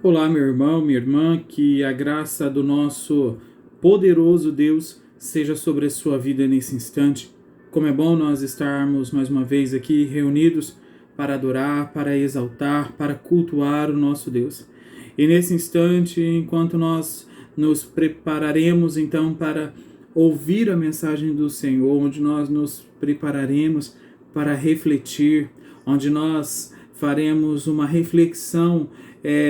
Olá, meu irmão, minha irmã, que a graça do nosso poderoso Deus seja sobre a sua vida nesse instante. Como é bom nós estarmos mais uma vez aqui reunidos para adorar, para exaltar, para cultuar o nosso Deus. E nesse instante, enquanto nós nos prepararemos então para ouvir a mensagem do Senhor, onde nós nos prepararemos para refletir, onde nós faremos uma reflexão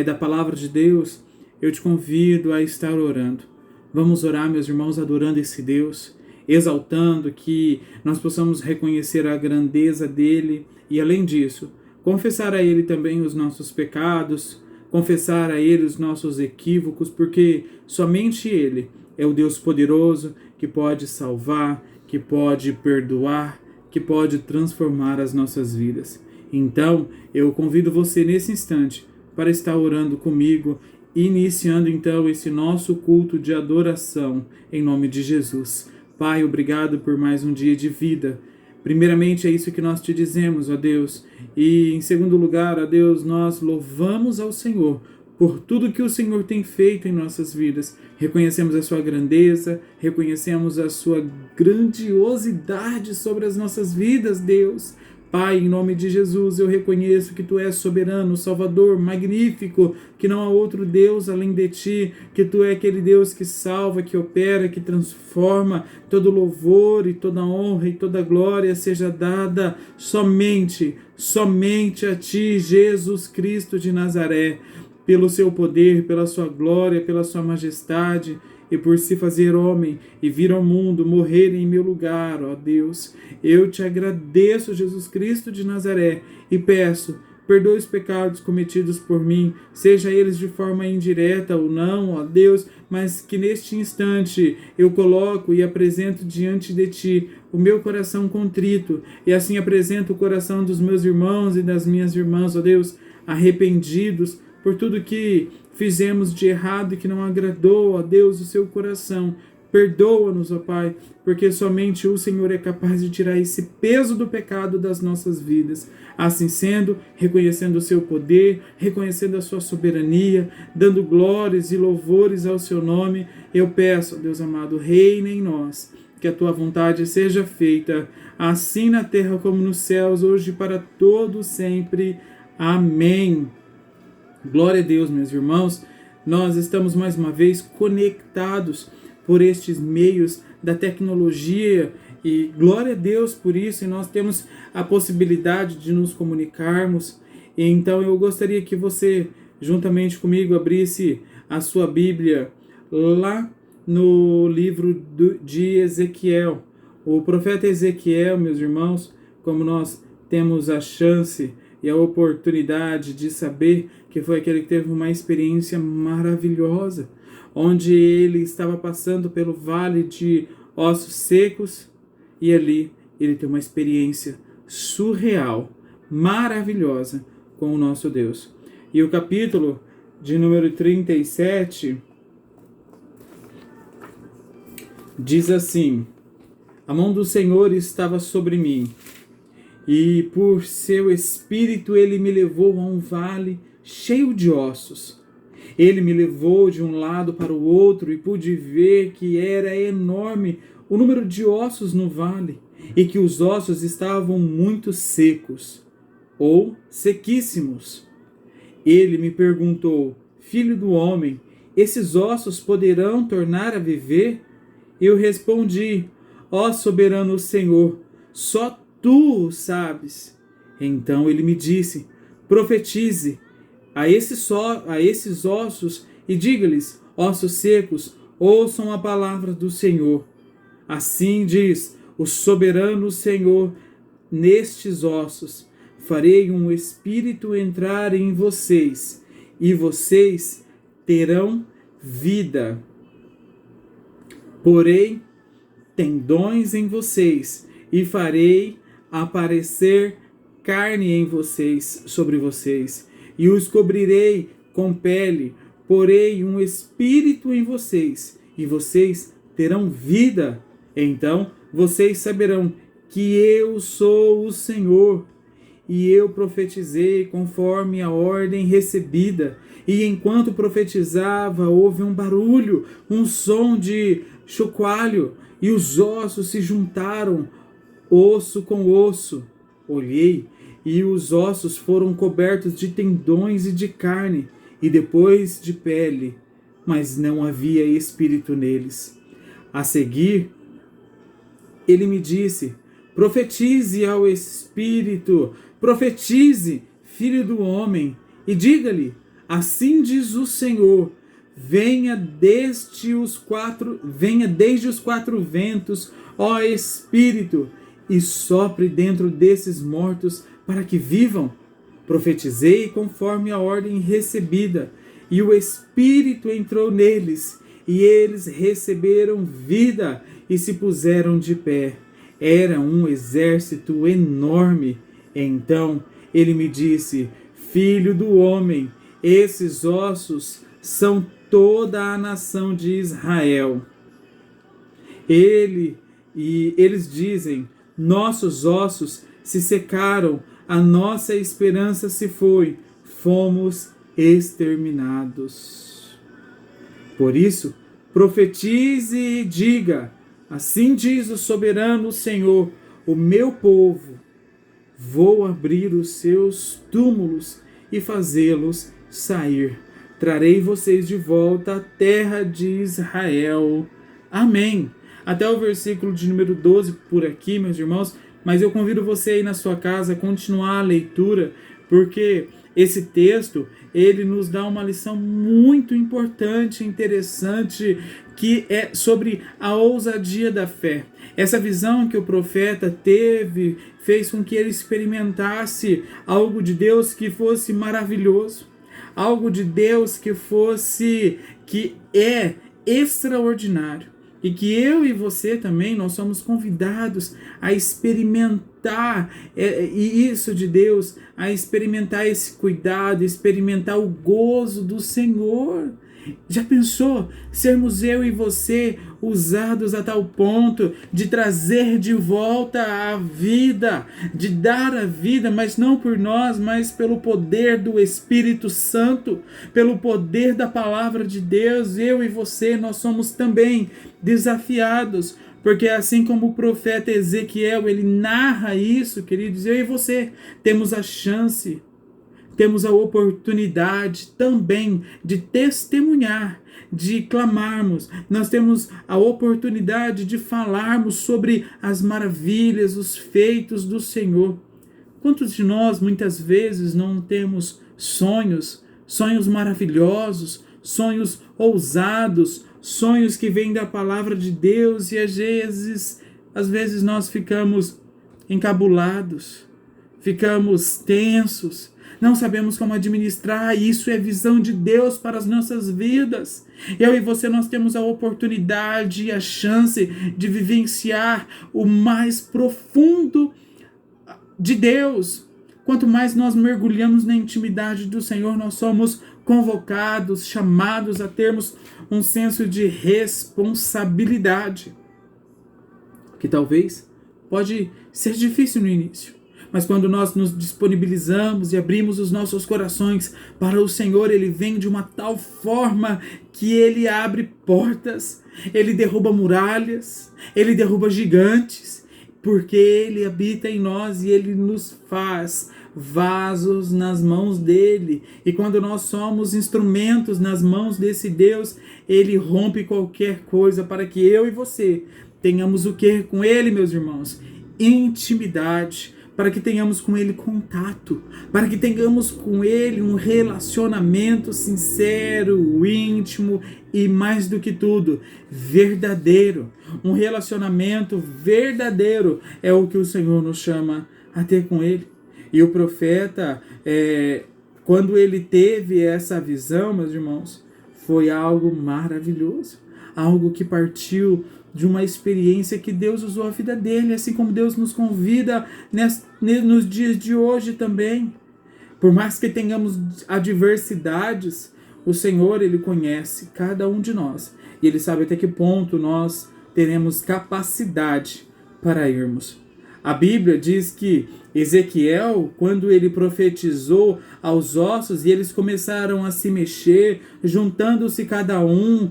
da palavra de Deus, eu te convido a estar orando. Vamos orar, meus irmãos, adorando esse Deus, exaltando, que nós possamos reconhecer a grandeza dele e, além disso, confessar a ele também os nossos pecados, confessar a ele os nossos equívocos, porque somente ele é o Deus poderoso que pode salvar, que pode perdoar, que pode transformar as nossas vidas. Então, eu convido você nesse instante para estar orando comigo, iniciando então esse nosso culto de adoração em nome de Jesus. Pai, obrigado por mais um dia de vida. Primeiramente é isso que nós te dizemos, ó Deus. E em segundo lugar, ó Deus, nós louvamos ao Senhor por tudo que o Senhor tem feito em nossas vidas. Reconhecemos a sua grandeza, reconhecemos a sua grandiosidade sobre as nossas vidas, Deus. Pai, em nome de Jesus, eu reconheço que Tu és soberano, Salvador, magnífico, que não há outro Deus além de Ti, que Tu é aquele Deus que salva, que opera, que transforma. Todo louvor e toda honra e toda glória seja dada somente a Ti, Jesus Cristo de Nazaré, pelo Seu poder, pela Sua glória, pela Sua majestade, e por se fazer homem e vir ao mundo, morrer em meu lugar, ó Deus. Eu te agradeço, Jesus Cristo de Nazaré, e peço, perdoe os pecados cometidos por mim, seja eles de forma indireta ou não, ó Deus, mas que neste instante eu coloco e apresento diante de Ti o meu coração contrito, e assim apresento o coração dos meus irmãos e das minhas irmãs, ó Deus, arrependidos por tudo que fizemos de errado e que não agradou, ó Deus, o seu coração. Perdoa-nos, ó Pai, porque somente o Senhor é capaz de tirar esse peso do pecado das nossas vidas. Assim sendo, reconhecendo o seu poder, reconhecendo a sua soberania, dando glórias e louvores ao seu nome, eu peço, ó Deus amado, reina em nós, que a tua vontade seja feita, assim na terra como nos céus, hoje e para todo sempre. Amém. Glória a Deus, meus irmãos, nós estamos mais uma vez conectados por estes meios da tecnologia e glória a Deus por isso, e nós temos a possibilidade de nos comunicarmos. E então eu gostaria que você, juntamente comigo, abrisse a sua Bíblia lá no livro de Ezequiel. O profeta Ezequiel, meus irmãos, como nós temos a chance e a oportunidade de saber que foi aquele que teve uma experiência maravilhosa, onde ele estava passando pelo vale de ossos secos, e ali ele tem uma experiência surreal, maravilhosa com o nosso Deus. E o capítulo de número 37 diz assim: a mão do Senhor estava sobre mim, e por seu espírito ele me levou a um vale cheio de ossos. Ele me levou de um lado para o outro e pude ver que era enorme o número de ossos no vale e que os ossos estavam muito secos ou sequíssimos. Ele me perguntou: filho do homem, esses ossos poderão tornar a viver? Eu respondi: ó soberano Senhor, só Tu o sabes. Então ele me disse: profetize a esses ossos e diga-lhes: ossos secos, ouçam a palavra do Senhor. Assim diz o soberano Senhor: nestes ossos farei um espírito entrar em vocês, e vocês terão vida. Porém, tendões em vocês, e farei aparecer carne em vocês, sobre vocês, e os cobrirei com pele, porei um espírito em vocês, e vocês terão vida. Então vocês saberão que eu sou o Senhor, e eu profetizei conforme a ordem recebida. E enquanto profetizava, houve um barulho, um som de chocalho, e os ossos se juntaram, osso com osso. Olhei, e os ossos foram cobertos de tendões e de carne, e depois de pele, mas não havia espírito neles. A seguir, ele me disse: profetize ao espírito, profetize, filho do homem, e diga-lhe: assim diz o Senhor, venha desde os quatro ventos, ó Espírito, e sopre dentro desses mortos para que vivam. Profetizei conforme a ordem recebida, e o Espírito entrou neles, e eles receberam vida e se puseram de pé. Era um exército enorme. Então ele me disse: filho do homem, esses ossos são toda a nação de Israel. Eles dizem: nossos ossos se secaram, a nossa esperança se foi, fomos exterminados. Por isso, profetize e diga: assim diz o soberano Senhor, o meu povo, vou abrir os seus túmulos e fazê-los sair. Trarei vocês de volta à terra de Israel. Amém. Até o versículo de número 12 por aqui, meus irmãos, mas eu convido você aí na sua casa a continuar a leitura, porque esse texto, ele nos dá uma lição muito importante, interessante, que é sobre a ousadia da fé. Essa visão que o profeta teve fez com que ele experimentasse algo de Deus que fosse maravilhoso, algo de Deus que é extraordinário. E que eu e você também, nós somos convidados a experimentar isso de Deus, a experimentar esse cuidado, experimentar o gozo do Senhor. Já pensou sermos eu e você usados a tal ponto de trazer de volta a vida, de dar a vida, mas não por nós, mas pelo poder do Espírito Santo, pelo poder da palavra de Deus? Eu e você, nós somos também desafiados, porque assim como o profeta Ezequiel, ele narra isso, queridos, eu e você temos a chance, temos a oportunidade também de testemunhar, de clamarmos. Nós temos a oportunidade de falarmos sobre as maravilhas, os feitos do Senhor. Quantos de nós muitas vezes não temos sonhos maravilhosos, sonhos ousados, sonhos que vêm da palavra de Deus, e às vezes nós ficamos encabulados, ficamos tensos, não sabemos como administrar. Isso é visão de Deus para as nossas vidas. Eu e você, nós temos a oportunidade e a chance de vivenciar o mais profundo de Deus. Quanto mais nós mergulhamos na intimidade do Senhor, nós somos convocados, chamados a termos um senso de responsabilidade, que talvez pode ser difícil no início. Mas quando nós nos disponibilizamos e abrimos os nossos corações para o Senhor, Ele vem de uma tal forma que Ele abre portas, Ele derruba muralhas, Ele derruba gigantes, porque Ele habita em nós e Ele nos faz vasos nas mãos dEle. E quando nós somos instrumentos nas mãos desse Deus, Ele rompe qualquer coisa para que eu e você tenhamos o que com Ele, meus irmãos? Intimidade. Para que tenhamos com Ele contato, para que tenhamos com Ele um relacionamento sincero, íntimo e, mais do que tudo, verdadeiro. Um relacionamento verdadeiro é o que o Senhor nos chama a ter com Ele. E o profeta, quando ele teve essa visão, meus irmãos, foi algo maravilhoso, algo que partiu de uma experiência que Deus usou a vida dele, assim como Deus nos convida nos dias de hoje também. Por mais que tenhamos adversidades, o Senhor, Ele conhece cada um de nós. E Ele sabe até que ponto nós teremos capacidade para irmos. A Bíblia diz que Ezequiel, quando ele profetizou aos ossos e eles começaram a se mexer, juntando-se cada um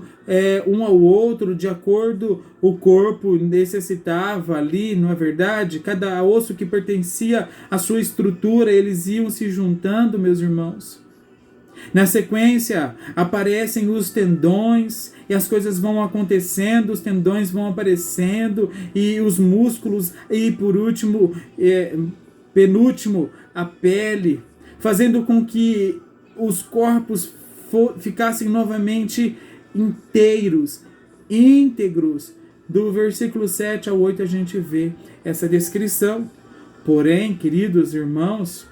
ao outro, de acordo o corpo necessitava ali, não é verdade? Cada osso que pertencia à sua estrutura, eles iam se juntando, meus irmãos. Na sequência, aparecem os tendões e as coisas vão acontecendo, os tendões vão aparecendo e os músculos e, por último, penúltimo, a pele, fazendo com que os corpos ficassem novamente íntegros. Do versículo 7 ao 8 a gente vê essa descrição. Porém, queridos irmãos,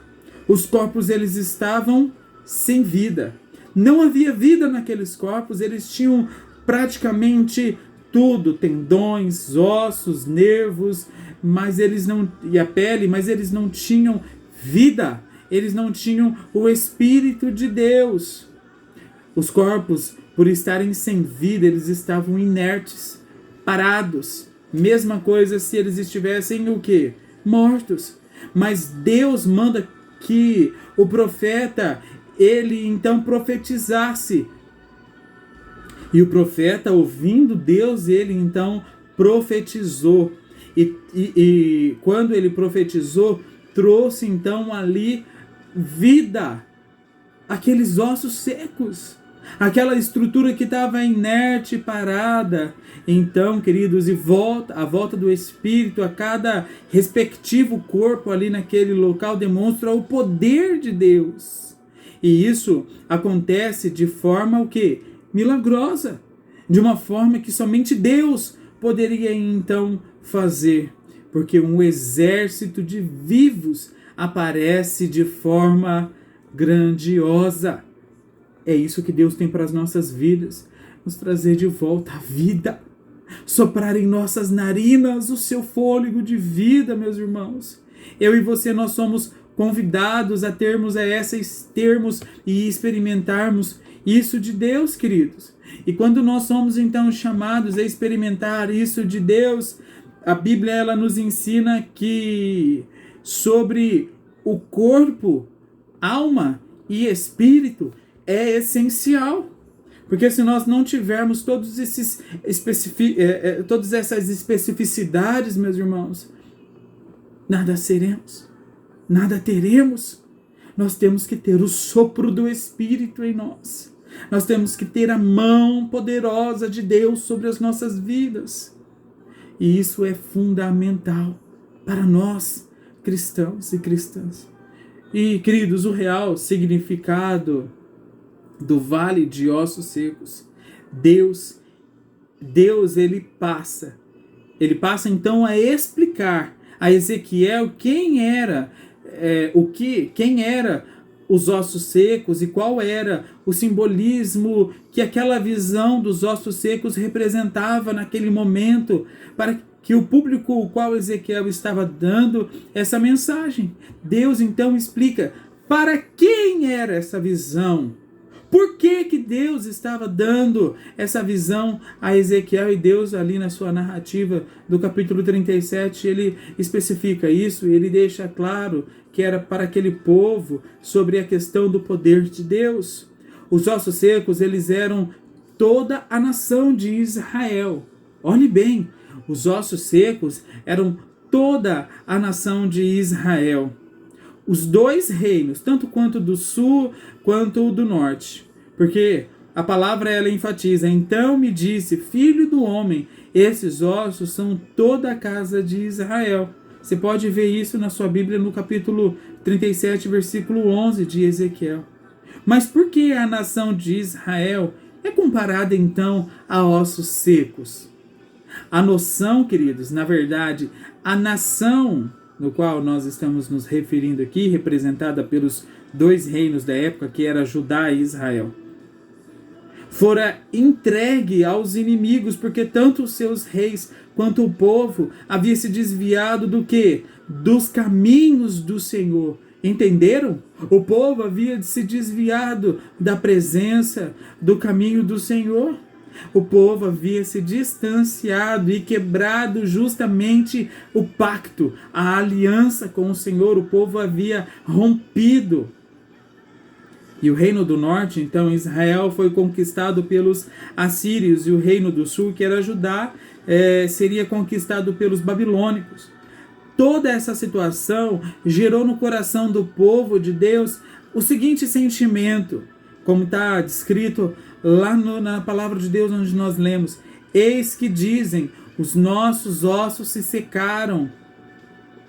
os corpos eles estavam sem vida. Não havia vida naqueles corpos, eles tinham praticamente tudo, tendões, ossos, nervos, mas eles não, e a pele, mas eles não tinham vida, eles não tinham o Espírito de Deus. Os corpos, por estarem sem vida, eles estavam inertes, parados. Mesma coisa se eles estivessem o quê? Mortos. Mas Deus manda que o profeta, ele então profetizasse. E o profeta, ouvindo Deus, ele então profetizou. E quando ele profetizou, trouxe então ali vida. Aqueles ossos secos. Aquela estrutura que estava inerte, parada. Então, queridos, a volta do Espírito a cada respectivo corpo ali naquele local demonstra o poder de Deus. E isso acontece de forma o quê? Milagrosa. De uma forma que somente Deus poderia então fazer. Porque um exército de vivos aparece de forma grandiosa. É isso que Deus tem para as nossas vidas. Nos trazer de volta a vida. Soprar em nossas narinas o seu fôlego de vida, meus irmãos. Eu e você, nós somos convidados a termos e experimentarmos isso de Deus, queridos. E quando nós somos então chamados a experimentar isso de Deus, a Bíblia ela nos ensina que sobre o corpo, alma e espírito é essencial. Porque se nós não tivermos todas essas especificidades, meus irmãos, nada seremos, nada teremos. Nós temos que ter o sopro do Espírito em nós. Nós temos que ter a mão poderosa de Deus sobre as nossas vidas. E isso é fundamental para nós, cristãos e cristãs. E, queridos, o real significado do vale de ossos secos, Deus ele passa então a explicar a Ezequiel quem era os ossos secos e qual era o simbolismo que aquela visão dos ossos secos representava naquele momento, para que o público ao qual Ezequiel estava dando essa mensagem. Deus então explica para quem era essa visão. Por que Deus estava dando essa visão a Ezequiel? E Deus ali na sua narrativa do capítulo 37, ele especifica isso, ele deixa claro que era para aquele povo sobre a questão do poder de Deus. Os ossos secos, eles eram toda a nação de Israel. Olhe bem, os ossos secos eram toda a nação de Israel. Os dois reinos, tanto quanto do sul quanto do norte. Porque a palavra ela enfatiza: então me disse, filho do homem, esses ossos são toda a casa de Israel. Você pode ver isso na sua Bíblia no capítulo 37, versículo 11 de Ezequiel. Mas por que a nação de Israel é comparada então a ossos secos? A noção, queridos, na verdade, a nação no qual nós estamos nos referindo aqui, representada pelos dois reinos da época, que era Judá e Israel, fora entregue aos inimigos, porque tanto os seus reis quanto o povo havia se desviado do quê? Dos caminhos do Senhor. Entenderam? O povo havia se desviado da presença, do caminho do Senhor. O povo havia se distanciado e quebrado justamente o pacto, a aliança com o Senhor. O povo havia rompido. E o reino do norte, então, Israel, foi conquistado pelos assírios, e o reino do sul, que era Judá, seria conquistado pelos babilônicos. Toda essa situação gerou no coração do povo de Deus o seguinte sentimento, como está descrito lá na palavra de Deus, onde nós lemos: eis que dizem, os nossos ossos se secaram,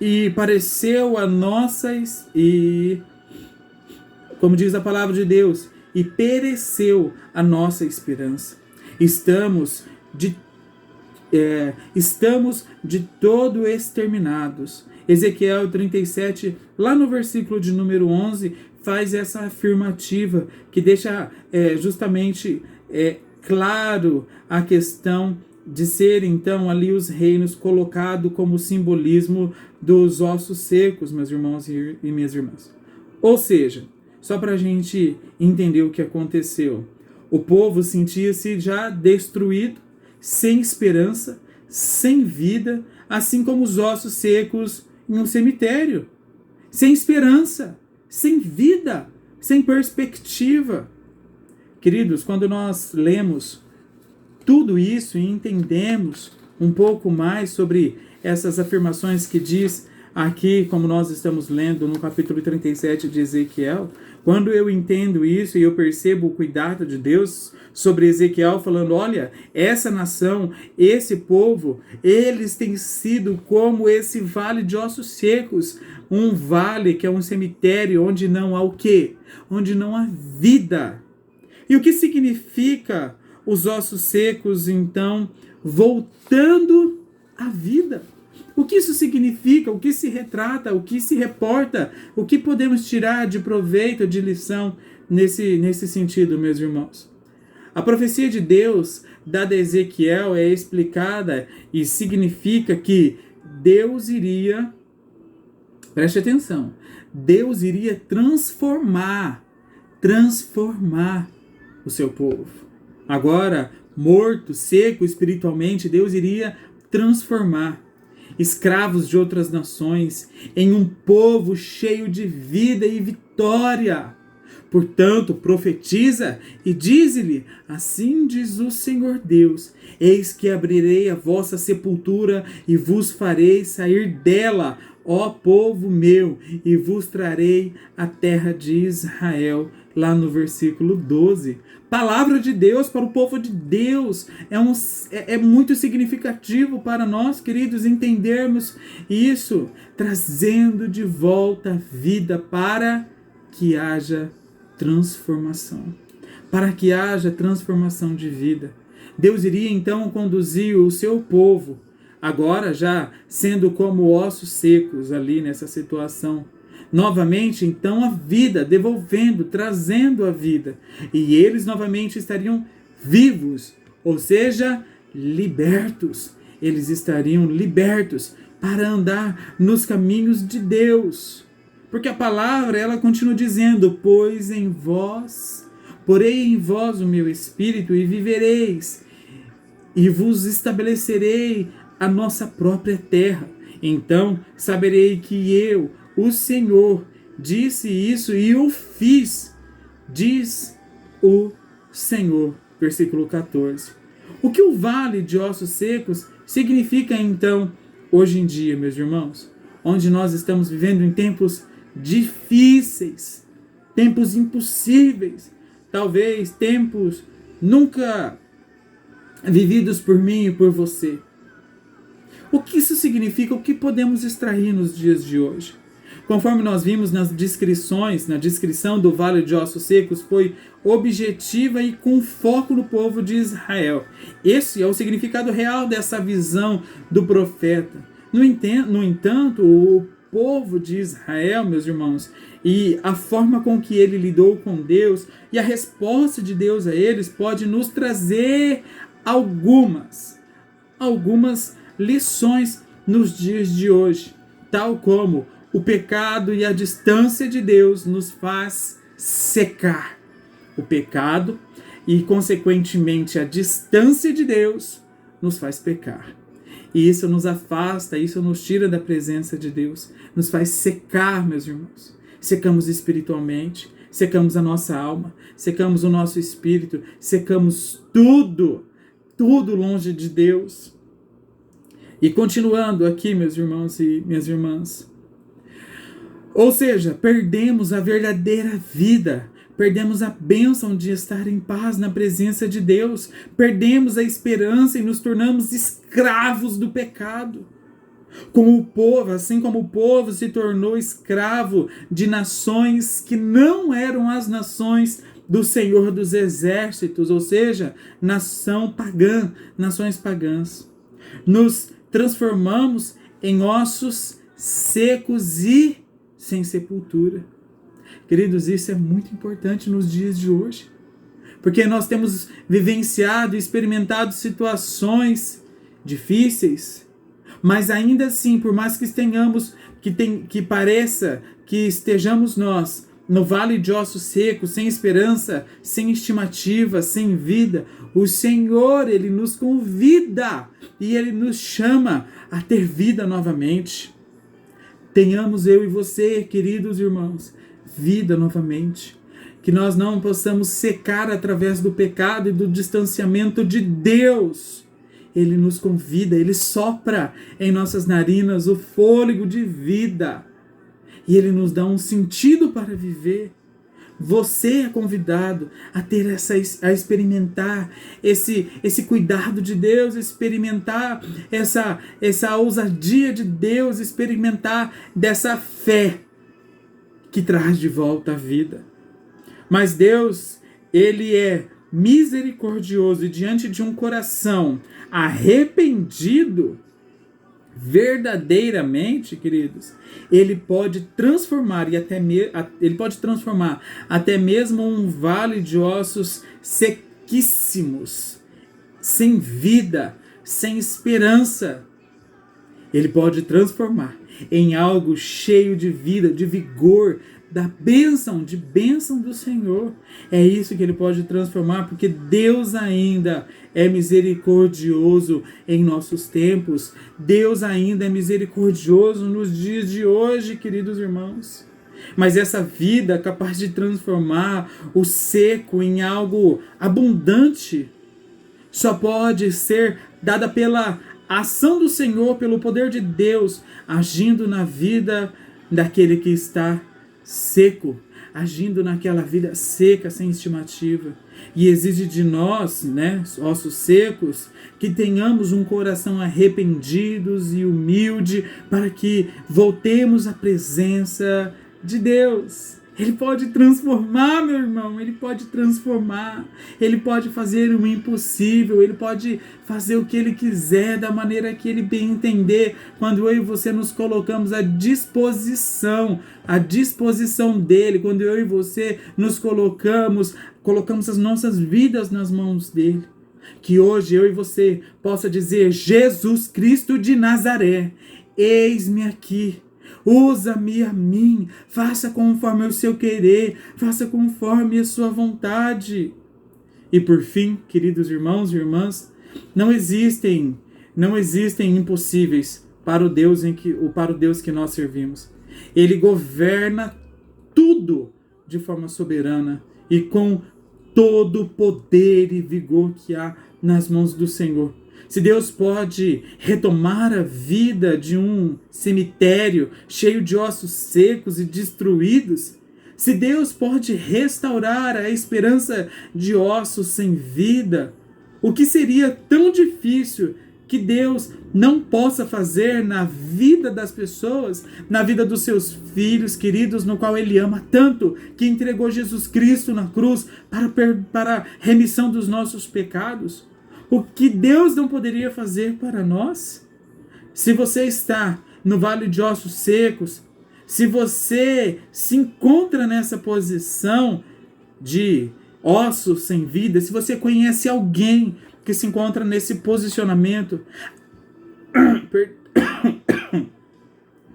e pareceu a nossas, e como diz a palavra de Deus, e pereceu a nossa esperança. Estamos de todo exterminados. Ezequiel 37, lá no versículo de número 11, faz essa afirmativa que deixa justamente claro a questão de ser então ali os reinos colocado como simbolismo dos ossos secos, meus irmãos e minhas irmãs. Ou seja, só para a gente entender o que aconteceu, o povo sentia-se já destruído, sem esperança, sem vida, assim como os ossos secos em um cemitério. Sem esperança, sem vida, sem perspectiva. Queridos, quando nós lemos tudo isso e entendemos um pouco mais sobre essas afirmações que diz aqui, como nós estamos lendo no capítulo 37 de Ezequiel, quando eu entendo isso e eu percebo o cuidado de Deus sobre Ezequiel, falando, olha, essa nação, esse povo, eles têm sido como esse vale de ossos secos, um vale que é um cemitério onde não há o quê? Onde não há vida. E o que significa os ossos secos, então, voltando à vida? O que isso significa? O que se retrata? O que se reporta? O que podemos tirar de proveito, de lição nesse sentido, meus irmãos? A profecia de Deus dada a Ezequiel é explicada e significa que Deus iria, preste atenção, Deus iria transformar o seu povo. Agora, morto, seco espiritualmente, Deus iria transformar escravos de outras nações em um povo cheio de vida e vitória. Portanto, profetiza e dize-lhe, assim diz o Senhor Deus, eis que abrirei a vossa sepultura e vos farei sair dela, ó povo meu, e vos trarei a terra de Israel. Lá no versículo 12. Palavra de Deus para o povo de Deus. É muito significativo para nós, queridos, entendermos isso, trazendo de volta vida para que haja transformação. Para que haja transformação de vida. Deus iria então conduzir o seu povo, agora já sendo como ossos secos ali nessa situação, novamente, então, a vida, devolvendo, trazendo a vida. E eles novamente estariam vivos, ou seja, libertos. Eles estariam libertos para andar nos caminhos de Deus. Porque a palavra, ela continua dizendo, porei em vós o meu espírito e vivereis, e vos estabelecerei a nossa própria terra. Então, saberei que eu, o Senhor, disse isso e o fiz, diz o Senhor. Versículo 14. O que o vale de ossos secos significa então, hoje em dia, meus irmãos, onde nós estamos vivendo em tempos difíceis, tempos impossíveis, talvez tempos nunca vividos por mim e por você. O que isso significa? O que podemos extrair nos dias de hoje? Conforme nós vimos nas descrições, na descrição do Vale de Ossos Secos, foi objetiva e com foco no povo de Israel. Esse é o significado real dessa visão do profeta. No entanto, o povo de Israel, meus irmãos, e a forma com que ele lidou com Deus e a resposta de Deus a eles pode nos trazer algumas lições nos dias de hoje, tal como o pecado e a distância de Deus nos faz secar. O pecado E, consequentemente, a distância de Deus nos faz pecar. E isso nos afasta, isso nos tira da presença de Deus, nos faz secar, meus irmãos. Secamos espiritualmente, secamos a nossa alma, secamos o nosso espírito, secamos tudo longe de Deus. E continuando aqui, meus irmãos e minhas irmãs, ou seja, perdemos a verdadeira vida, perdemos a bênção de estar em paz na presença de Deus, perdemos a esperança e nos tornamos escravos do pecado. Como o povo, assim como o povo se tornou escravo de nações que não eram as nações do Senhor dos Exércitos, ou seja, nações pagãs. Nos transformamos em ossos secos e sem sepultura. Queridos, isso é muito importante nos dias de hoje, porque nós temos vivenciado e experimentado situações difíceis, mas ainda assim, por mais que que pareça que estejamos nós no vale de ossos secos, sem esperança, sem estimativa, sem vida, o Senhor, Ele nos convida e Ele nos chama a ter vida novamente. Tenhamos eu e você, queridos irmãos, vida novamente. Que nós não possamos secar através do pecado e do distanciamento de Deus. Ele nos convida, Ele sopra em nossas narinas o fôlego de vida. E Ele nos dá um sentido para viver. Você é convidado a experimentar esse cuidado de Deus, experimentar essa ousadia de Deus, experimentar dessa fé que traz de volta a vida. Mas Deus, Ele é misericordioso e diante de um coração arrependido, verdadeiramente, queridos, Ele pode transformar até mesmo um vale de ossos sequíssimos, sem vida, sem esperança. Ele pode transformar em algo cheio de vida, de vigor, da bênção do Senhor. É isso que Ele pode transformar, porque Deus ainda é misericordioso em nossos tempos. Deus ainda é misericordioso nos dias de hoje, queridos irmãos. Mas essa vida capaz de transformar o seco em algo abundante só pode ser dada pela ação do Senhor, pelo poder de Deus, agindo na vida daquele que está seco, agindo naquela vida seca, sem estimativa. E exige de nós, ossos secos, que tenhamos um coração arrependidos e humilde, para que voltemos à presença de Deus. Ele pode transformar, meu irmão, Ele pode transformar, Ele pode fazer o impossível, Ele pode fazer o que Ele quiser, da maneira que Ele bem entender, quando eu e você nos colocamos à disposição dEle, quando eu e você nos colocamos as nossas vidas nas mãos dEle. Que hoje eu e você possa dizer: Jesus Cristo de Nazaré, eis-me aqui. Usa-me a mim, faça conforme o seu querer, faça conforme a sua vontade. E por fim, queridos irmãos e irmãs, não existem impossíveis para o Deus que nós servimos. Ele governa tudo de forma soberana e com todo o poder e vigor que há nas mãos do Senhor. Se Deus pode retomar a vida de um cemitério cheio de ossos secos e destruídos, se Deus pode restaurar a esperança de ossos sem vida, o que seria tão difícil que Deus não possa fazer na vida das pessoas, na vida dos seus filhos queridos, no qual Ele ama tanto, que entregou Jesus Cristo na cruz para a remissão dos nossos pecados? O que Deus não poderia fazer para nós? Se você está no vale de ossos secos, se você se encontra nessa posição de ossos sem vida, se você conhece alguém que se encontra nesse posicionamento,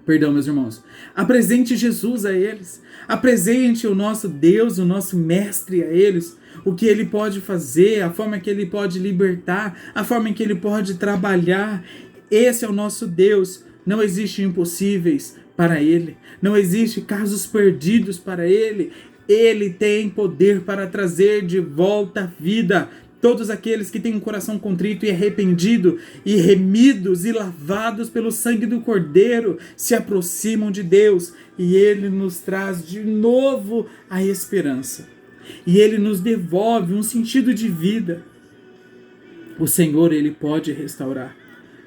Perdão, meus irmãos. Apresente Jesus a eles. Apresente o nosso Deus, o nosso Mestre a eles. O que Ele pode fazer, a forma que Ele pode libertar, a forma que Ele pode trabalhar. Esse é o nosso Deus. Não existe impossíveis para Ele. Não existe casos perdidos para Ele. Ele tem poder para trazer de volta a vida todos aqueles que têm um coração contrito e arrependido, e remidos e lavados pelo sangue do Cordeiro, se aproximam de Deus, e Ele nos traz de novo a esperança. E Ele nos devolve um sentido de vida. O Senhor, Ele pode restaurar.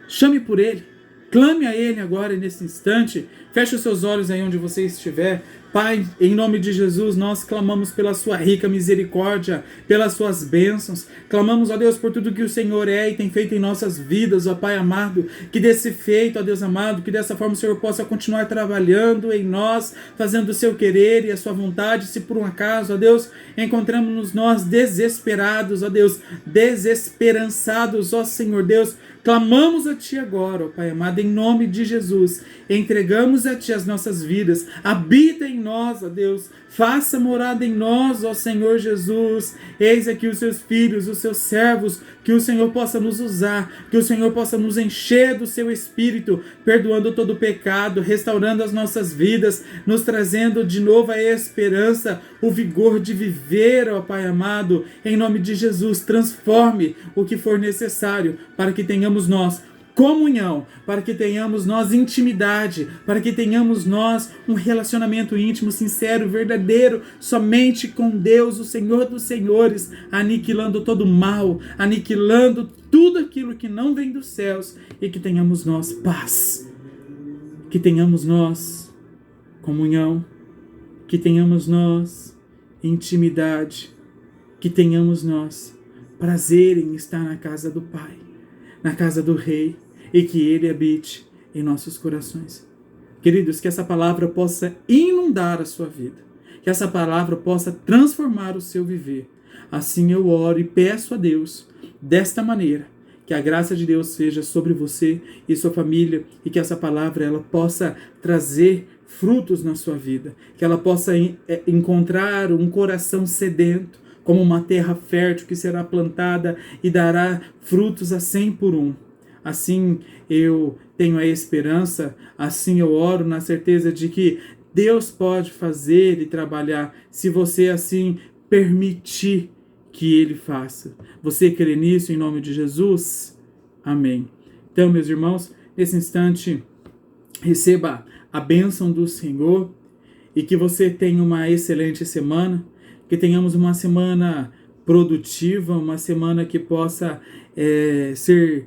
Chame por Ele. Clame a Ele agora, nesse instante. Feche os seus olhos aí onde você estiver. Pai, em nome de Jesus, nós clamamos pela sua rica misericórdia, pelas suas bênçãos. Clamamos, ó Deus, por tudo que o Senhor é e tem feito em nossas vidas, ó Pai amado. Que desse feito, ó Deus amado, que dessa forma o Senhor possa continuar trabalhando em nós, fazendo o seu querer e a sua vontade. Se por um acaso, ó Deus, encontramos nós desesperados, ó Deus, desesperançados, ó Senhor Deus, clamamos a Ti agora, ó Pai amado, em nome de Jesus. Entregamos a Ti as nossas vidas. Habita em nós, ó Deus. Faça morada em nós, ó Senhor Jesus. Eis aqui os seus filhos, os seus servos. Que o Senhor possa nos usar. Que o Senhor possa nos encher do seu Espírito, perdoando todo o pecado, restaurando as nossas vidas, nos trazendo de novo a esperança, o vigor de viver, ó Pai amado. Em nome de Jesus, transforme o que for necessário para que tenhamos nós comunhão, para que tenhamos nós intimidade, para que tenhamos nós um relacionamento íntimo, sincero, verdadeiro, somente com Deus, o Senhor dos Senhores, aniquilando todo o mal, aniquilando tudo aquilo que não vem dos céus, e que tenhamos nós paz, que tenhamos nós comunhão, que tenhamos nós intimidade, que tenhamos nós prazer em estar na casa do Pai, na casa do Rei, e que Ele habite em nossos corações. Queridos, que essa palavra possa inundar a sua vida, que essa palavra possa transformar o seu viver. Assim eu oro e peço a Deus, desta maneira, que a graça de Deus seja sobre você e sua família, e que essa palavra ela possa trazer frutos na sua vida, que ela possa encontrar um coração sedento, como uma terra fértil que será plantada e dará frutos a 100 por 1. Assim eu tenho a esperança, assim eu oro na certeza de que Deus pode fazer e trabalhar, se você assim permitir que Ele faça. Você crê nisso em nome de Jesus? Amém. Então, meus irmãos, nesse instante, receba a bênção do Senhor e que você tenha uma excelente semana, que tenhamos uma semana produtiva, uma semana que possa ter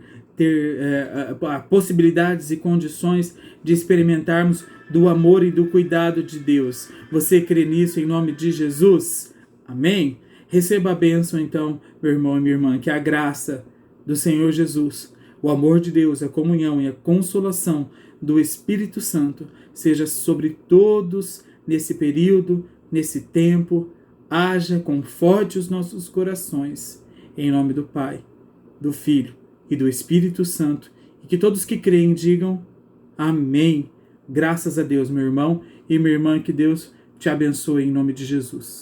possibilidades e condições de experimentarmos do amor e do cuidado de Deus. Você crê nisso em nome de Jesus? Amém? Receba a bênção então, meu irmão e minha irmã, que a graça do Senhor Jesus, o amor de Deus, a comunhão e a consolação do Espírito Santo seja sobre todos nesse período, nesse tempo. Haja, conforte os nossos corações, em nome do Pai, do Filho e do Espírito Santo, e que todos que creem digam amém. Graças a Deus, meu irmão e minha irmã, que Deus te abençoe em nome de Jesus.